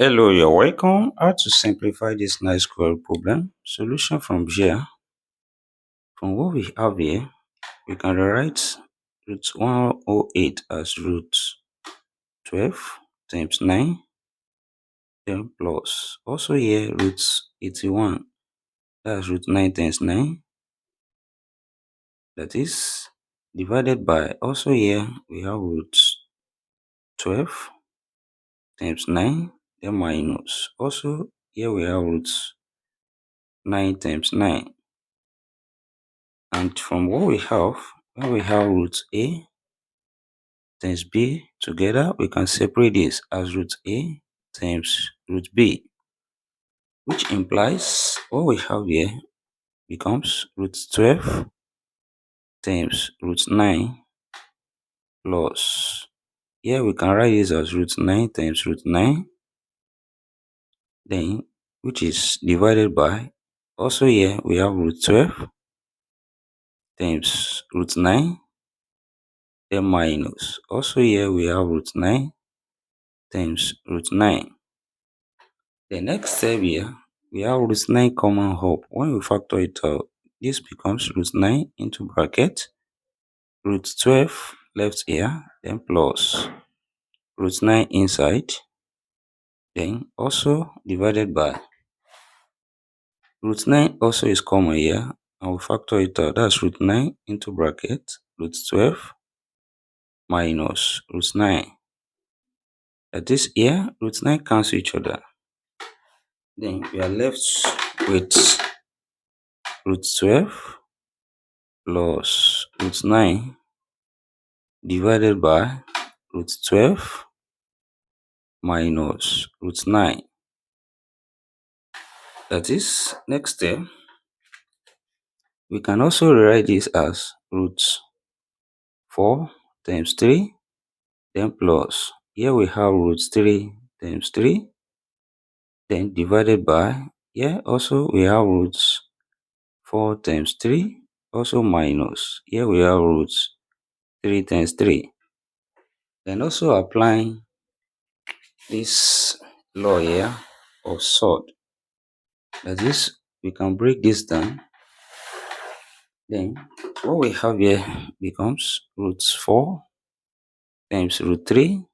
Hello, you're welcome. How to simplify this nice square problem? Solution from here. From what we have here, we can rewrite root 108 as root 12 times 9, then plus. Also here, root 81, that's root 9 times 9, that is divided by. Also here, we have root 12 times 9, then minus. Also here, we have root 9 times 9. And from what we have, when we have root a times b together, we can separate this as root a times root b, which implies what we have here becomes root 12 times root 9 plus, here we can write this as root 9 times root 9, then which is divided by, also here we have root 12 times root 9, then minus. Also here we have root 9 times root 9. The next step here, we have root 9 common up. When we factor it out, this becomes root 9 into bracket, root 12 left here, then plus root 9 inside, then also divided by root 9 also is common here, and we factor it out. That's root 9 into bracket, root 12 minus root 9. That is here, root 9 cancel each other. Then we are left with root 12 plus root 9 divided by root 12 minus root 9. That is, next step, we can also rewrite this as root 4 times 3, then plus, here we have root 3 times 3, then divided by, here also we have root 4 times 3, also minus, here we have root 3 times 3. Then also applying this law here of sort, that is, we can break this down. Then what we have here becomes root 4 times root 3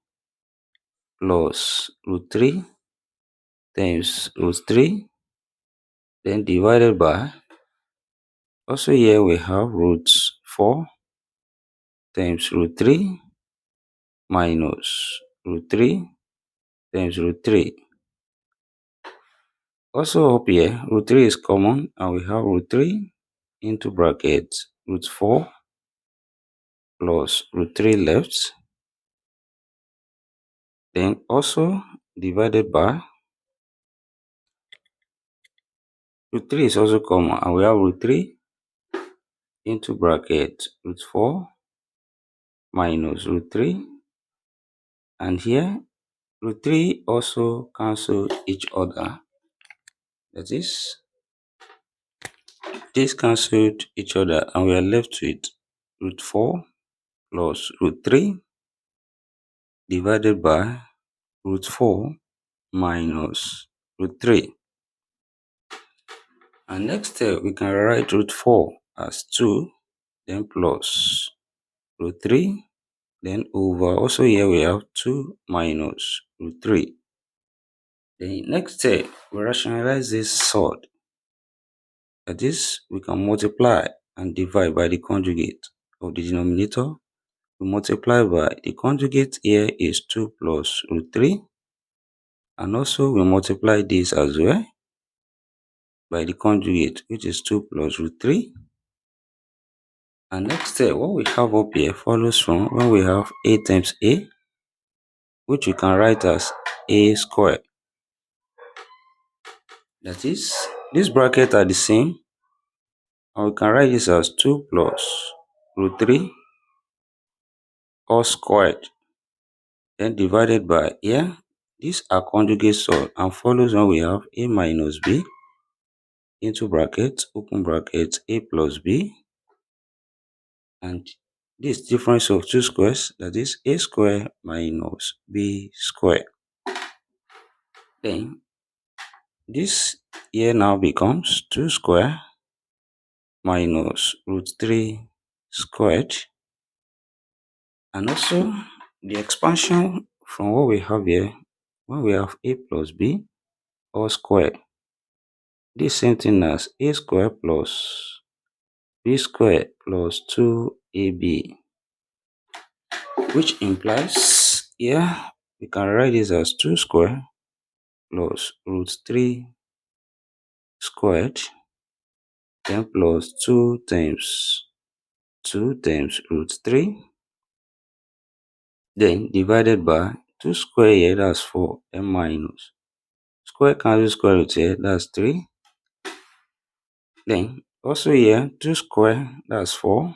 plus root 3 times root 3, then divided by, also here we have root 4 times root 3 minus root 3 times root 3. Also up here, root 3 is common, and we have root 3 into bracket, root 4 plus root 3 left, then also divided by, root 3 is also common, and we have root 3 into bracket, root 4 minus root 3, and here root 3 also cancel each other. That is, this cancelled each other, and we are left with root 4 plus root 3 divided by root 4 minus root 3. And next step, we can write root 4 as 2, then plus root 3, then over. Also here we have 2 minus root 3. The next step, we rationalize this sort. That is, we can multiply and divide by the conjugate of the denominator. We multiply by the conjugate here is 2 plus root 3. And also we multiply this as well by the conjugate, which is 2 plus root 3. And next step, what we have up here follows from when we have a times a, which we can write as a squared. That is, these brackets are the same, and we can write this as 2 plus root 3 all squared, then divided by, here these are conjugate sort, and follows when we have a minus b into bracket, open bracket, a plus b, and this difference of two squares, that is a square minus b square. Then this here now becomes 2 square minus root 3 squared, and also the expansion from what we have here, when we have a plus b all squared, this same thing as a squared plus b squared plus 2ab, which implies here we can write this as 2 square plus root 3 squared, then plus 2 times root 3, then divided by 2 square here, that's 4, then minus square cancel square root here, that's 3, then also here 2 square, that's 4,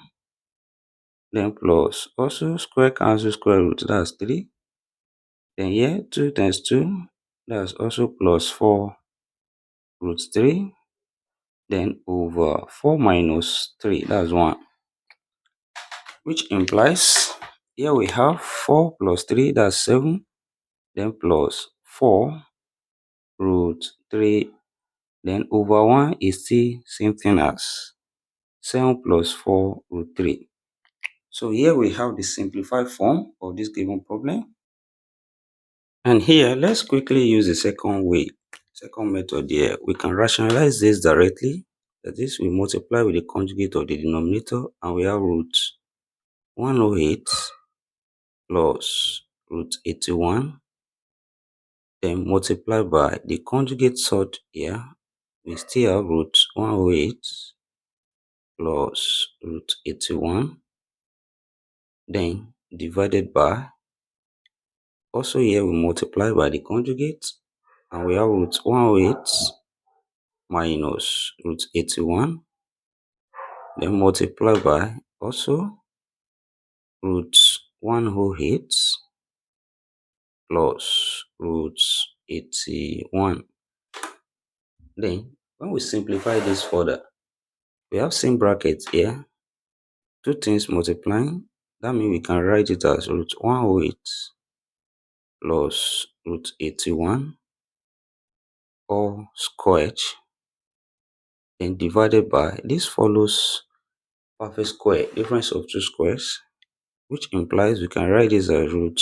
then plus also square cancel square root, that's 3, then here 2 times 2, that's also plus 4 root 3, then over 4 minus 3, that's 1, which implies here we have 4 plus 3, that's 7, then plus 4 root 3, then over 1 is still same thing as 7 plus 4 root 3. So here we have the simplified form of this given problem. And here, let's quickly use the second method here. We can rationalize this directly. That is, we multiply with the conjugate of the denominator, and we have root 108 plus root 81. Then multiply by the conjugate sort here. We still have root 108 plus root 81. Then divided by, also here we multiply by the conjugate, and we have root 108 minus root 81, then multiply by also root 108 plus root 81. Then when we simplify this further, we have same brackets here, two things multiplying, that means we can write it as root 108 plus root 81 all squared, then divided by, this follows perfect square, difference of two squares, which implies we can write this as root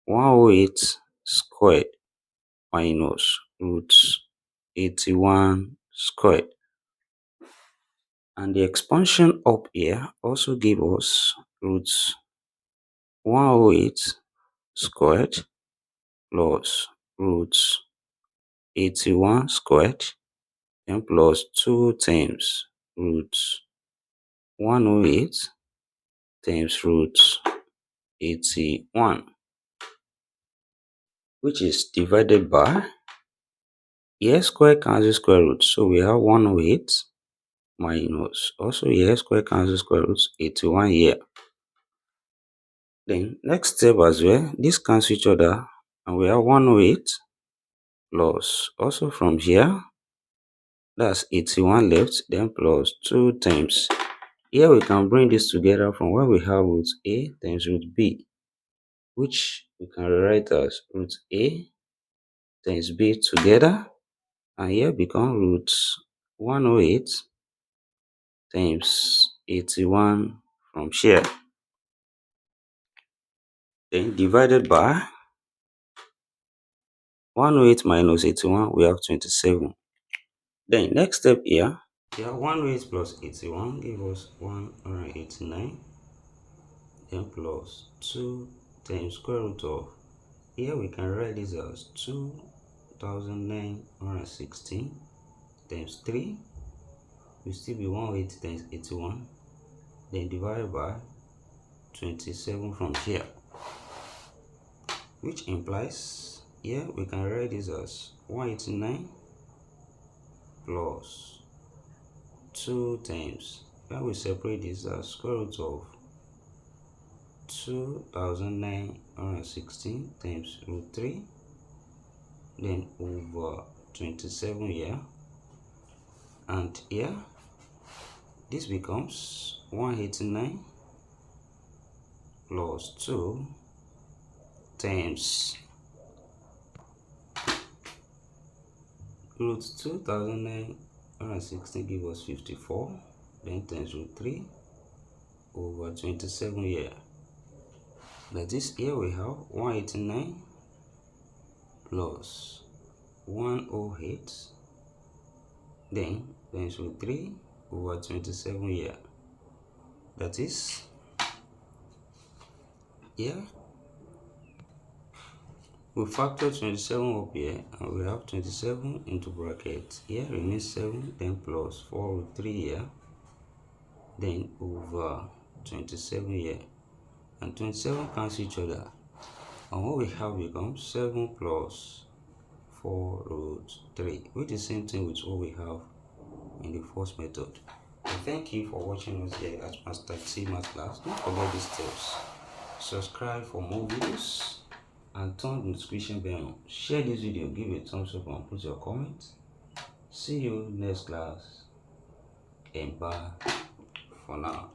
108 squared minus root 81 squared. And the expansion up here also give us root 108 squared plus root 81 squared, and plus 2 times root 108 times root 81, which is divided by, here square cancel square root, so we have 108 minus, also here square cancel square root 81 here. Then next step as well, this cancel each other, and we have 108 plus, also from here, that's 81 left, then plus 2 times, here we can bring this together from where we have root a times root b, which we can write as root a times b together, and here become root 108 times 81 from here, then divided by 108 minus 81, we have 27. Then next step here, we have 108 plus 81 give us 189, then plus 2 times square root of, here we can write this as 2916 times 3 will still be 108 times 81, then divided by 27 from here, which implies here we can write this as 189 plus 2 times, when we separate this as square root of 2916 times root 3, then over 27 here, and here this becomes 189 plus 2 times Root 2916 give us 54, then times root 3 over 27 here. That is, here we have 189 plus 108, then times root 3 over 27 here. That is, here we factor 27 up here and we have 27 into bracket. Here remains 7, then plus 4 root 3 here, then over 27 here, and 27 cancel each other, and what we have becomes 7 plus 4 root 3, which is the same thing with what we have in the first method. Thank you for watching us here at MasterTMathsclass. Don't forget these steps. Subscribe for more videos and turn the notification bell on. Share this video, give it a thumbs up and put your comment. See you next class, and bye for now.